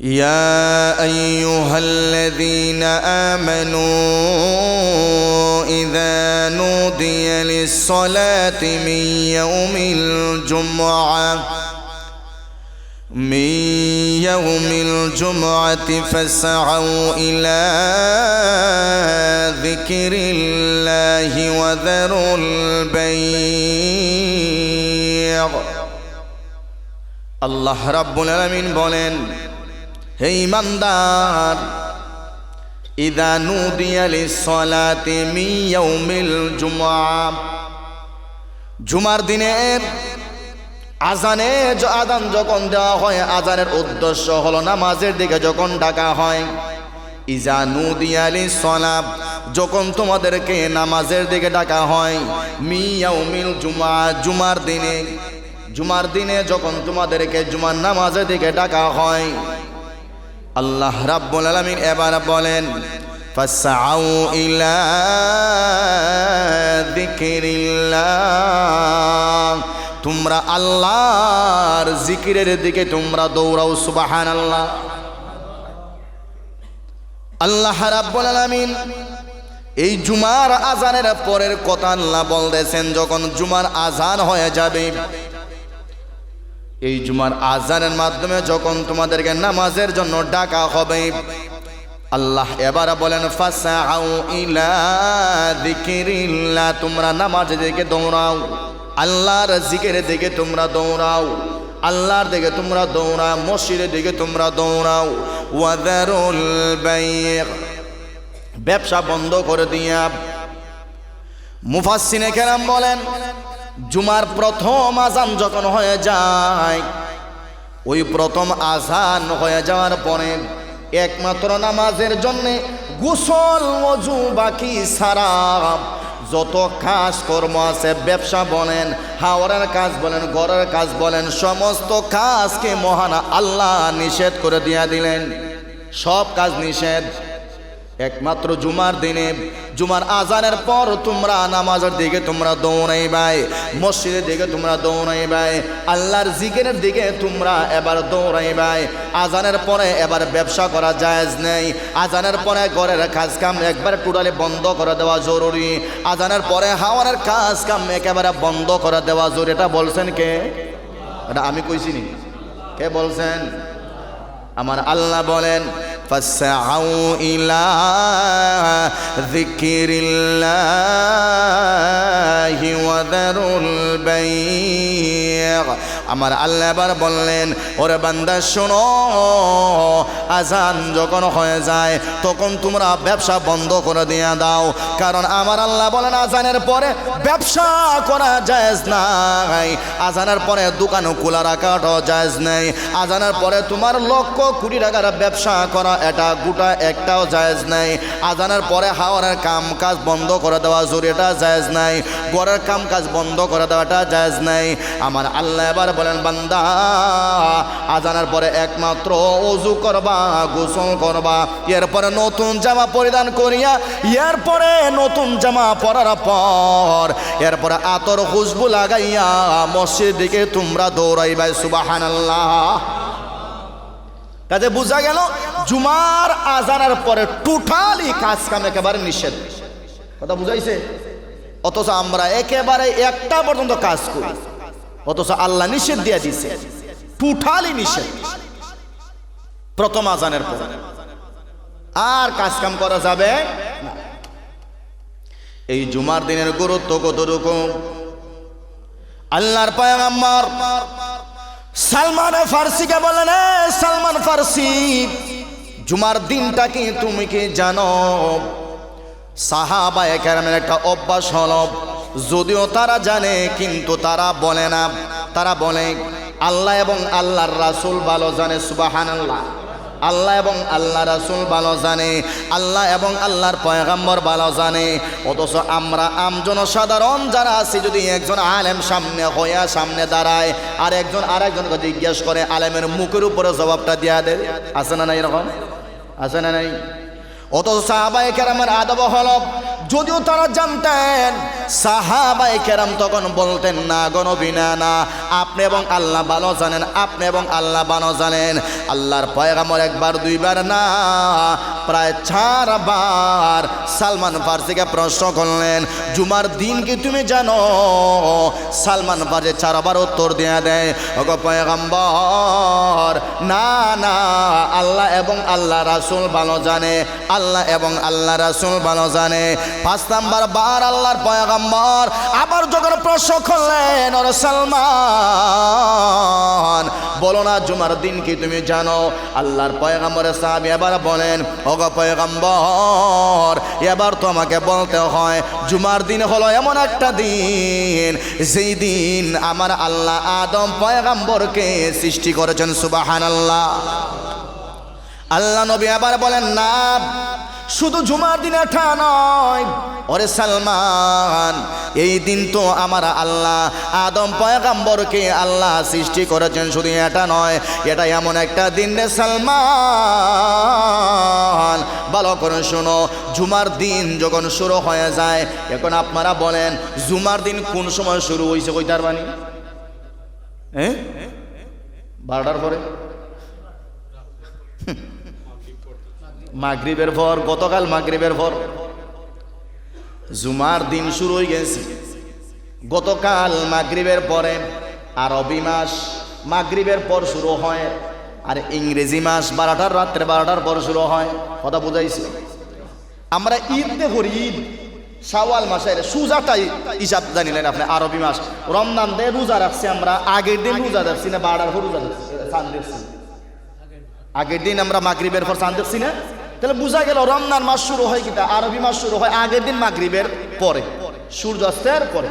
يا أيها الذين آمنوا إذا نودي للصلاة من يوم الجمعة فاسعوا إلى ذكر الله وذروا البيع الله رب العالمين বলেন হে ঈমানদার ইযা নুদিয়া লিস-সালাতি মিন ইয়াউমিল জুমআহ জুমার দিনের আজান যখন দেওয়া হয় আজানের উদ্দেশ্য হলো নামাজের দিকে যখন ডাকা হয় ইযা নুদিয়া লিস-সালাত যখন তোমাদেরকে নামাজের দিকে ডাকা হয় মিন ইয়াউমিল জুমআহ জুমার দিনে যখন তোমাদেরকে জুমার নামাজের দিকে ডাকা হয় আল্লাহ রাব্বুল আলামিন এবার বলেন ফাসআউ ইলা যিকরিল্লাহ তোমরা আল্লাহর জিকিরের দিকে তোমরা দৌড়াও সুবহানাল্লাহ আল্লাহ রাব্বুল আলামিন এই জুমার আজানের পরের কথা আল্লাহ বলতেছেন যখন জুমার আজান হয়ে যাবে এই জুমার আজানের মাধ্যমে যখন তোমাদেরকে নামাজের জন্য ডাকা হবে আল্লাহ এবার বলেন ফাসআউ ইলা যিকরিল্লাহ তোমরা নামাজের দিকে দৌড়াও আল্লাহর জিকিরের দিকে তোমরা দৌড়াও আল্লাহর দিকে তোমরা দৌড়াও মসজিদের দিকে তোমরা দৌড়াও ওয়াযারুল বাই' ব্যবসা বন্ধ করে দিয়া মুফাসসিরে কেরাম বলেন জুমার প্রথম আজান যখন হয়ে যায় ওই প্রথম আজান হয়ে যাওয়ার পরে একমাত্র নামাজের জন্য গোসল ওযু বাকি সারা যত কাজ কর্ম আছে ব্যবসা বলেন হাওড়ার কাজ বলেন ঘরের কাজ বলেন সমস্ত কাজকে মহান আল্লাহ নিষেধ করে দিয়া দিলেন সব কাজ নিষেধ একমাত্র জুমার দিনে জুমার আজানের পর তোমরা নামাজের দিকে তোমরা দৌড়াইবাই মসজিদের দিকে তোমরা দৌড়াইবাই আল্লাহর জিকিরের দিকে তোমরা এবার দৌড়াইবাই আজানের পরে এবার ব্যবসা করা জায়েজ নেই আজানের পরে ঘরের কাজ কাম একবার টোটালি বন্ধ করে দেওয়া জরুরি আজানের পরে হাওয়ারের কাজ কাম একেবারে বন্ধ করে দেওয়া জরুরি এটা বলছেন কে এটা আমি কইছি নি কে বলছেন আমার আল্লাহ বলেন ফাসআউ ইলা যিকরিল্লাহি ওয়া যারুল বাই' আমার আল্লাহ এবার বললেন ওরে বান্দা শোনো আজান যখন হয়ে যায় তখন তোমরা ব্যবসা বন্ধ করে দিয়ে দাও কারণ আমার আল্লাহ বলেন আজানের পরে ব্যবসা করা জায়েজ নাই আজানের পরে দোকান খোলা রাখাটাও জায়েজ নেই আজানের পরে তোমার লক্ষ কোটি টাকার ব্যবসা করা এটা গোটা একটাও জায়েজ নাই আজানের পরে হাওয়ারের কাম কাজ বন্ধ করে দেওয়া জরুরি এটা জায়েজ নাই ঘরের কাম কাজ বন্ধ করে দেওয়াটা জায়েজ নাই আমার আল্লাহ এবার বলেন বান্দা আজানের পরে একমাত্র ওযু করবা গোসল করবা এরপরে নতুন জামা পরিধান করিয়া এরপরে নতুন জামা পরার পর এরপরে আতর খুশবু লাগাইয়া মসজিদের দিকে তোমরা দৌড়াইবাই সুবহানাল্লাহ কাজে বোঝা গেল জুমার আজানের পরে টোটালি কাজ কাম একেবারে নিষেধ কথা বুঝাইছে অথচ আমরা একেবারে একটা পর্যন্ত কাজ করি অথচ আল্লাহ নিষেধ দিয়ে দিছে টোটালি নিষেধ প্রথম আজানের পর আর কাজ কাম করা যাবে না এই জুমার দিনের গুরুত্ব কতটুকু আল্লাহর পয়গম্বর সালমান ফারসিকে বলেন সালমান ফারসি জুমার দিনটা কি তুমি কি জানো সাহাবায়ে কেরামের একটা অভ্যাস হলো যদিও তারা জানে কিন্তু তারা বলে না তারা বলে আল্লাহ এবং আল্লাহর রাসূল ভালো জানে সুবহানাল্লাহ আল্লাহ এবং আল্লাহ রাসূল ভালো জানে আল্লাহ এবং আল্লাহর পয়গম্বর ভালো জানে অথচ আমরা জনসাধারণ যারা আছি যদি একজন আলেম সামনে দাঁড়ায় আর একজন আরেকজনকে জিজ্ঞেস করে আলেমের মুখের উপরে জবাবটা দিয়া দেয় আছে না নাই এরকম আছে না নাই অথচ সাহাবায়ে কেরামের আদব হলো যদিও তারা জানতেন, সাহাবায়ে কেরাম তখন বলতেন, না গো নবী, না না, আপনি এবং আল্লাহ ভালো জানেন, আপনি এবং আল্লাহ ভালো জানেন। আল্লাহর পয়গম্বর একবার দুইবার না, প্রায় 4 বার সালমান ফার্সিকে প্রশ্ন করলেন, জুমার দিন কি তুমি জানো? সালমান ফার্সি 4 বার উত্তর দিয়ে দেয়, ওগো পয়গম্বর, না না, আল্লাহ এবং আল্লাহ রাসূল ভালো জানে, আল্লাহ এবং আল্লাহ রাসূল ভালো জানে। 5 নাম্বার বার আল্লাহর পয়গম্বর আবার যখন প্রশ্ন করলেন, ওরে সালমান, বলো না জুমার দিন কি তুমি জানো? আল্লাহর পয়গম্বরের সাহাবী এবার বলেন, ওগো পয়গম্বর, এবার তো আমাকে বলতে হয়, জুমার দিন হলো এমন একটা দিন যেই দিন আমার আল্লাহ আদম পয়গম্বরকে সৃষ্টি করেছেন। সুবহানাল্লাহ। আল্লাহ নবী আবার বলেন, না, শুধু জুমার দিন এটা নয়, ওরে সালমান, এই দিন তো আমার আল্লাহ আদম পয়গম্বরকে আল্লাহ সৃষ্টি করেছেন, শুধু এটা নয়, এটা এমন একটা দিন রে সালমান, ভালো করে শোনো, জুমার দিন যখন শুরু হয়ে যায়, এখন আপনারা বলেন জুমার দিন কোন সময় শুরু হয়েছে? কইতার বাণী 12টার পরে, মাগরিবের পর, গতকাল মাগরিবের পর জুমার দিন শুরু হয়ে গেছে। গতকাল মাগরিবের পরে আরবি মাস মাগরিবের পর শুরু হয়, আর ইংরেজি মাস 12টার রাত্রে 12টার পর শুরু হয়। কথা বুঝাইছি? আমরা ঈদ দেখি, ঈদ শাওয়াল মাসের সুজাটাই হিসাব জানিলেন আপনি, আরবি মাস রমজান দিয়ে রোজা রাখছি আমরা, আগের দিন রোজা রাখছি না 12টার পর রোজা রাখছি, চাঁদ দেখছি আগের দিন আমরা মাগরিবের পর চাঁদ দেখছি না, তাহলে বোঝা গেল রমজান মাস শুরু হয় কিনা, আরবি মাস শুরু হয় আগের দিন মাগরিবের পরে, সূর্যাস্তের পরে।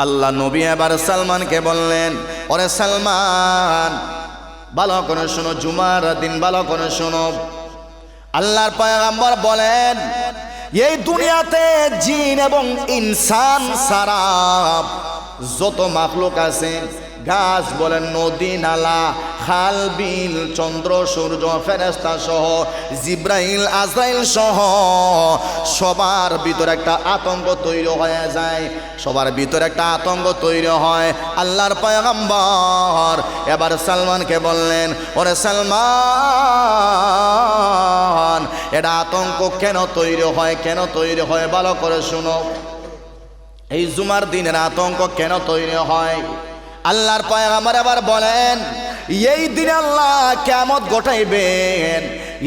আল্লাহ নবী এবার সালমানকে বললেন, ওরে সালমান, ভালো করে শোনো, জুমার দিন ভালো করে শোনো। আল্লাহর পয়গম্বর বলেন, এই দুনিয়াতে জিন এবং ইনসান ছাড়া যত মাখলুক আছে, গাছ বলেন, নদী নালা, খাল বিল, চন্দ্র সূর্য, ফেরেশতা সহ, জিব্রাইল আজরাইল সহ সবার ভিতরে একটা আতঙ্ক তৈরি হয়ে যায়, সবার ভিতরে একটা আতঙ্ক তৈরি হয়। আল্লাহর পয়গম্বর এবার সালমানকে বললেন, ওরে সালমান, এটা আতঙ্ক কেন তৈরি হয়, কেন তৈরি হয়, ভালো করে শুনো। এই জুমার দিনের আতঙ্ক কেন তৈরি হয়? আল্লাহর পয়গম্বর আবার বলেন, এই দিনে আল্লাহ কিয়ামত ঘটাইবেন,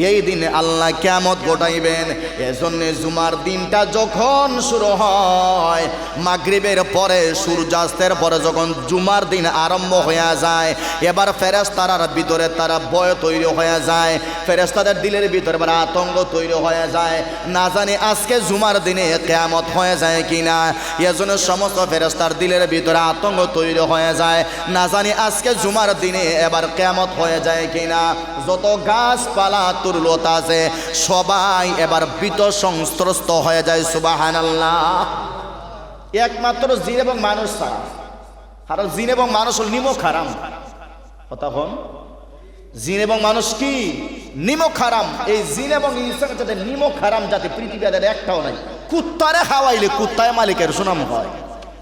এই দিনে আল্লাহ কিয়ামত ঘটাইবেন। এজন্য জুমার দিনটা যখন শুরু হয়, মাগরিবের পরে, সূর্যাস্তের পরে যখন জুমার দিন আরম্ভ হয়ে যায়, এবার ফেরেশতার ভিতরে তারা ভয় তৈরি হয়ে যায়, ফেরেশতাদের দিলের ভিতরে এবার আতঙ্ক তৈরি হয়ে যায়, না জানি আজকে জুমার দিনে কিয়ামত হয়ে যায় কিনা। এজন্য সমস্ত ফেরেশতার দিলের ভিতরে আতঙ্ক তৈরি হয়ে যায়, না জানি আজকে জুমার দিনে এবার কিয়ামত হয়ে যায় কিনা। যত গাছপালা তুরলতা আছে সবাই এবার ভীত সংস্ত্রস্ত হয়ে যায়। সুবহানাল্লাহ। একমাত্র জিন এবং মানুষ ছাড়া, কারণ জিন এবং মানুষ হল নিমক হারাম। কথা বল, জিন এবং মানুষ কি নিমক হারাম। এই জিন এবং ইনসানের সাথে নিমক হারাম জাতি পৃথিবীতে একটাও নাই। কুত্তারে খাওয়াইলে কুত্তায় মালিকের সুনাম হয়,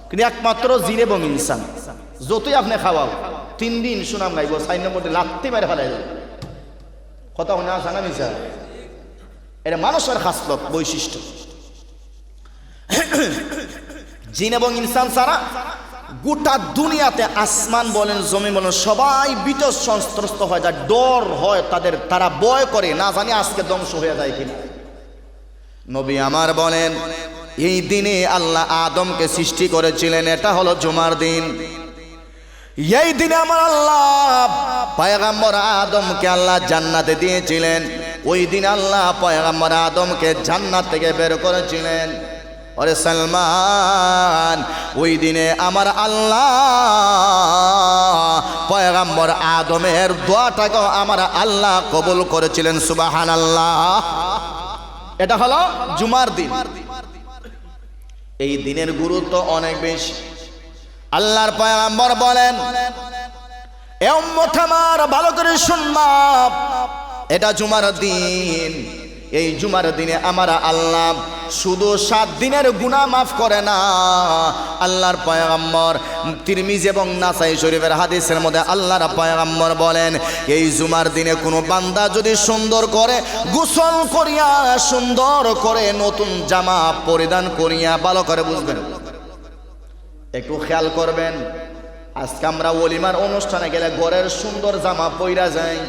কিন্তু একমাত্র জিন এবং ইনসান যতই আপনি খাওয়াও 3 দিন সুনাম গাইব, 4 নম্বরটি লাত্তি মেরে ফেলাই যাবে। কথা মনে আছে না মিশা? এটা মানুষের খাসলত, বৈশিষ্ট্য। জিন এবং ইনসান ছাড়া গোটা দুনিয়াতে আসমান বলেন, জমি বলেন, সবাই ভীত সংস্ত্রস্ত হয়ে যায়, ডর হয় তাদের, তারা ভয় করে, না জানি আজকে ধ্বংস হয়ে যায় কিনা। নবী আমার বলেন, এই দিনে আল্লাহ আদমকে সৃষ্টি করেছিলেন, এটা হলো জুমার দিন। এই দিনে আমার আল্লাহ পয়গম্বর আদমকে আল্লাহ জান্নাতে দিয়েছিলেন। ওই দিন আল্লাহ পয়গম্বর আদমকে জান্নাত থেকে বের করেছিলেন। ওরে সালমান, ওই দিনে আমার আল্লাহ পয়গম্বর আদমের দোয়াটাকে আমার আল্লাহ কবুল করেছিলেন। সুবহানাল্লাহ। এটা হলো জুমার দিন। এই দিনের গুরুত্ব অনেক বেশি। আল্লাহর পয়গম্বর বলেন, এ উম্মত আমার ভালো করে শুনবা, এটা জুমার দিন। এই জুমার দিনে আমার আল্লাহ শুধু 7 দিনের গুনাহ মাফ করে না। আল্লাহর পয়গম্বর তিরমিজি এবং নাসাই শরীফের হাদিসের মধ্যে আল্লাহর পয়গম্বর বলেন, এই জুমার দিনে কোনো বান্দা যদি সুন্দর করে গোসল করিয়া সুন্দর করে নতুন জামা পরিধান করিয়া, ভালো করে বুঝবেন, একটু খেয়াল করবেন, আজকে আমরা ওলিমার অনুষ্ঠানে গেলে ঘরের সুন্দর জামা পইরা যাই,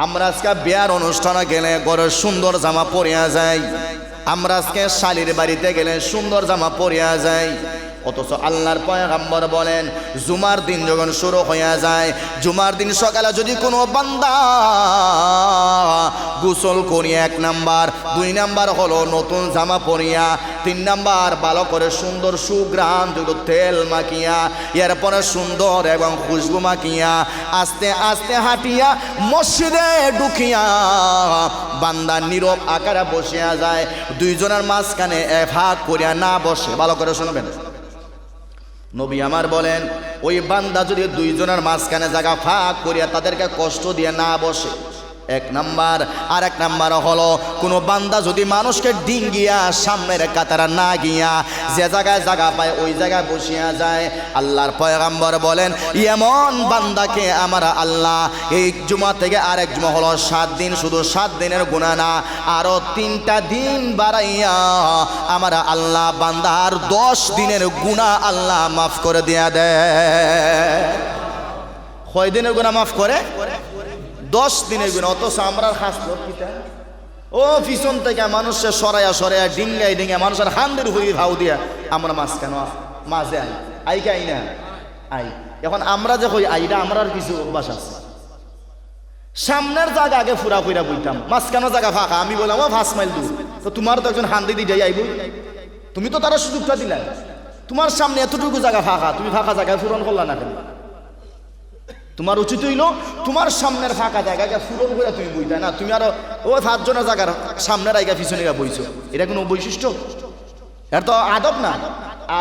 আমরা আজকে বিয়ার অনুষ্ঠানে গেলে ঘরের সুন্দর জামা পরিয়া যাই, আমরা আজকে শালির বাড়িতে গেলে সুন্দর জামা পরিয়া যাই। অথচ আল্লাহর পয়গম্বর বলেন, জুমার দিন যখন শুরু হইয়া যায়, জুমার দিন সকালে যদি কোনো বান্দা গোসল করিয়া 1 নাম্বার, 2 নাম্বার হলো নতুন জামা পরিয়া, 3 নাম্বার ভালো করে সুন্দর সুগ্রাম যুক্ত তেল মাখিয়া, এরপরে সুন্দর এবং খুশবু মাখিয়া আস্তে আস্তে হাঁটিয়া মসজিদে ঢুকিয়া বান্দা নীরব আকারে বসিয়া যায়, 2 জনের মাঝখানে ভাগ করিয়া না বসে। ভালো করে শুনবেন, নবী আমার বলেন, ওই বান্দা যদি 2 জনের মাঝখানে জায়গা ফাঁক করিয়া তাদেরকে কষ্ট দিয়ে না বসে, 1 নাম্বার। আর 1 নাম্বার হলো কোনো বান্দা যদি মানুষকে ডিঙ্গিয়া সামনের কাতারা না গিয়া যে জায়গায় জায়গা পায় ওই জায়গায় বসিয়া যায়, আল্লাহর পয়গম্বর বলেন, এমন বান্দাকে আমার আল্লাহ এই জুমা থেকে আরেক জুমা হলো 7 দিন, শুধু 7 দিনের গুনাহ না, আরো 3টা দিন বাড়াইয়া আমার আল্লাহ বান্দার 10 দিনের গুনাহ আল্লাহ মাফ করে দিয়া দেয়। কয় দিনের গুনাহ মাফ করে? 10 দিনের গুনাহ। অথচ আমরা খাস কিটা ও পিছন থেকে মানুষের সরাইয়া সরাইয়া ডিঙ্গাই ডিঙ্গাই মানুষের হান্দের উপরে ভাও দিয়া আমরা মাঝখানে মাঝে আই আই না আই। এখন আমরা যে কই আইরা আমরা কিছু অভ্যাস আছে, সামনের জায়গা আগে ফুরা ফুরা বইতাম, মাঝখানের জায়গা ফাঁকা, আমি বললাম ও 5 মাইল দূর, তো তোমার তো একজন হান্দি দিয়ে আইব, তুমি তো তারা সুযোগটা দিলা, তোমার সামনে এতটুকু জায়গা ফাঁকা, তুমি ফাঁকা জায়গায় পূরণ করলা না কেন? তোমার উচিত হইল তোমার সামনের ফাঁকা জায়গাকে পূরণ করে তুমি বইতা না, তুমি আরো ও 5 জনের জায়গার সামনের আইগা পিছনে গা বইছো, এটা কোনো বৈশিষ্ট্য? এটা তো আদব না।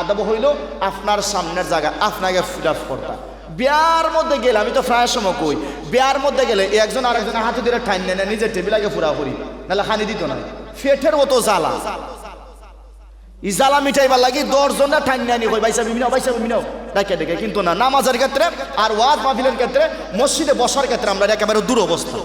আদব হইল আপনার সামনের জায়গা আপনাকে ফিরাফ করতা। বিয়ার মধ্যে গেলে, আমি তো প্রায় সময় কই, বিয়ার মধ্যে গেলে একজন আরেকজনের হাতে ধরে ঠাইন নেয়, নিজের টেবিল আগে ফুরা করি, নাহলে খানি দিত না, ফেটের মতো জ্বালা, ই জ্বালা মিটাইবার লাগি 10 জনের ঠাইন নেয়নি, কই বাইসা বিমিনাও বাইসা বিমিনাও ডাকে ডেকে। কিন্তু না, নামাজের ক্ষেত্রে আর ওয়াজ মাহফিলের ক্ষেত্রে মসজিদে বসার ক্ষেত্রে আমরা একেবারে দূর অবস্থা।